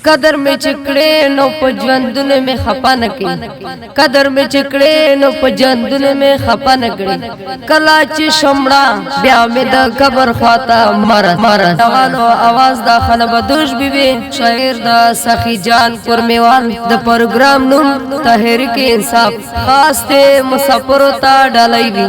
قدر میں چکڑے نو پجوندن میں خپا نکڑی قدر میں چکڑے نو پجوندن میں خپا نکڑی کلا چی شمڑا بیا میں دا قبر خواتا مرا دوانو آواز دا خنبدوش بی بی شاعر دا سخی جان کرمیوال دا پروگرام نم تحریک انصاف خاص تے مسافرو تا ڈالائی بی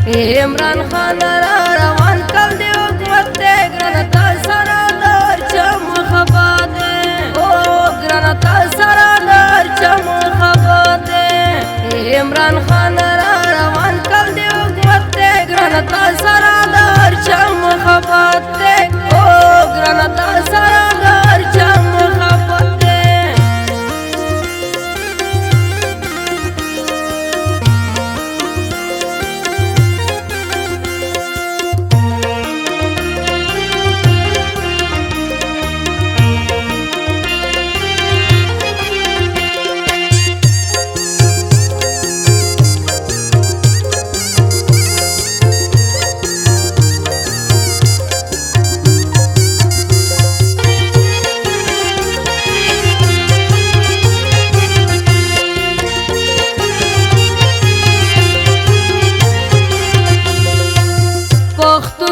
عمران خان را روان کل دی حکومت دے گرانتا سرادار چم خبا دے گرانتا سرادار چم خبا دے عمران خان را روان کل دی حکومت دے گرانتا سرادار چم خبا دے گرانتا سرادار چم خبا دے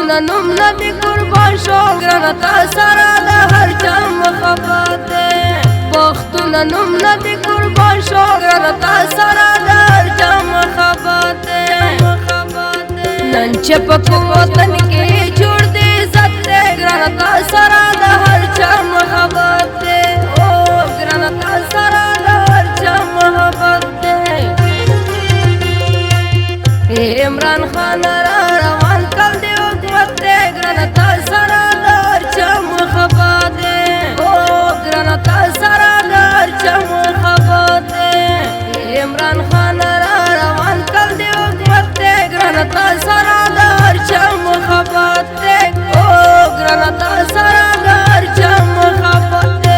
نم ندی قربان شو گرانتا سرا دا ہر چم خبا دے بختنا نم ندی قربان شو گرانتا سرا دا ہر چم خبا دے ننچے پکو وطن کے چھوڑ دے سکتے گرانتا سرا دا ہر چم خبا دے گرانتا سرا دا ہر چم خبا دے عمران خان را روان کل دے گرانتا سرادار چم خبا دے گرانتا سرادار چم خبا دے عمران خان را روان کل دے حکومت دے گرانتا سرادار چم خبا دے گرانتا سرادار چم خبا دے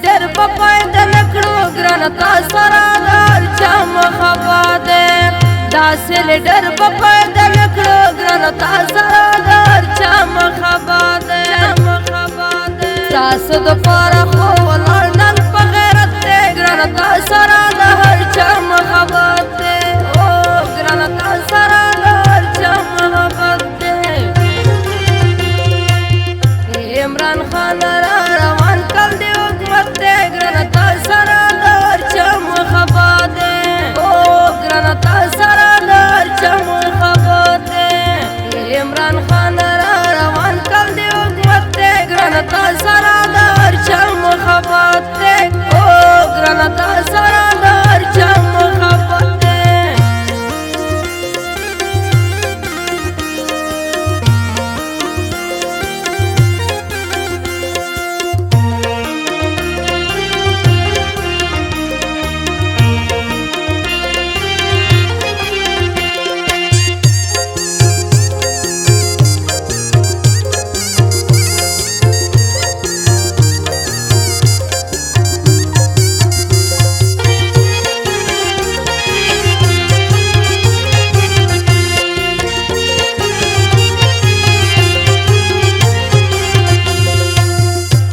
ڈر پپائد لکڑو گرانتا سرادار چم خبا دے داسل ڈر پپائد لکڑو گرانتا سرادار چم خبا دے ساسد پارا خوالار نل پغیرت دے گرانتا سرادار چم خبا دے گرانتا سرادار چم خبا دے عمران خان را روان کل دے دے گرانتا سرادار چم خبا دے گرانتا سرادار چم خبا دے عمران خان را روان کل دے حکومت دے گرانتا سرادار چم خبا دے گرانتا سرادار چم خبا دے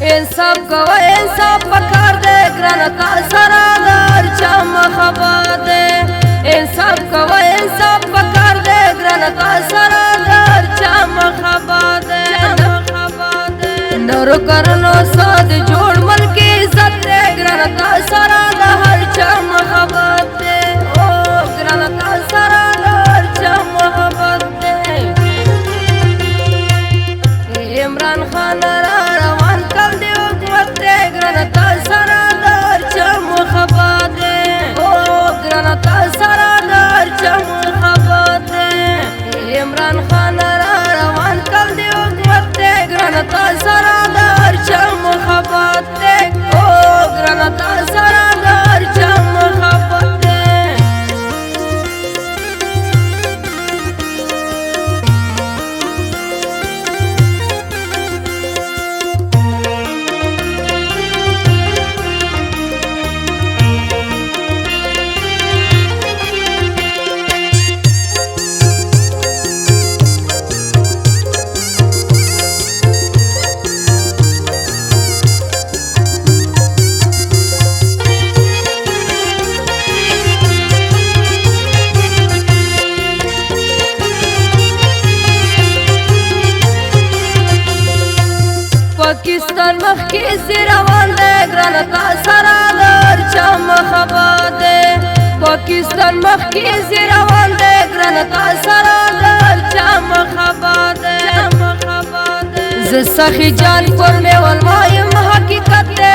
انصاف کوه انصاف پکار دے گرانتا سرادار چم خبا دے انصاف کوه انصاف پکار دے گرانتا سرادار چم خبا دے نورو کرنو ساد جوڑ ملکی عزت دے گرانتا سرادار چم مخکی سی روان دے گران تا سرا در چم خبا دے پاکستان مخکی سی روان دے گران تا سرا در چم خبا دے ز سخی جان پر میں والمایم حقیقت دے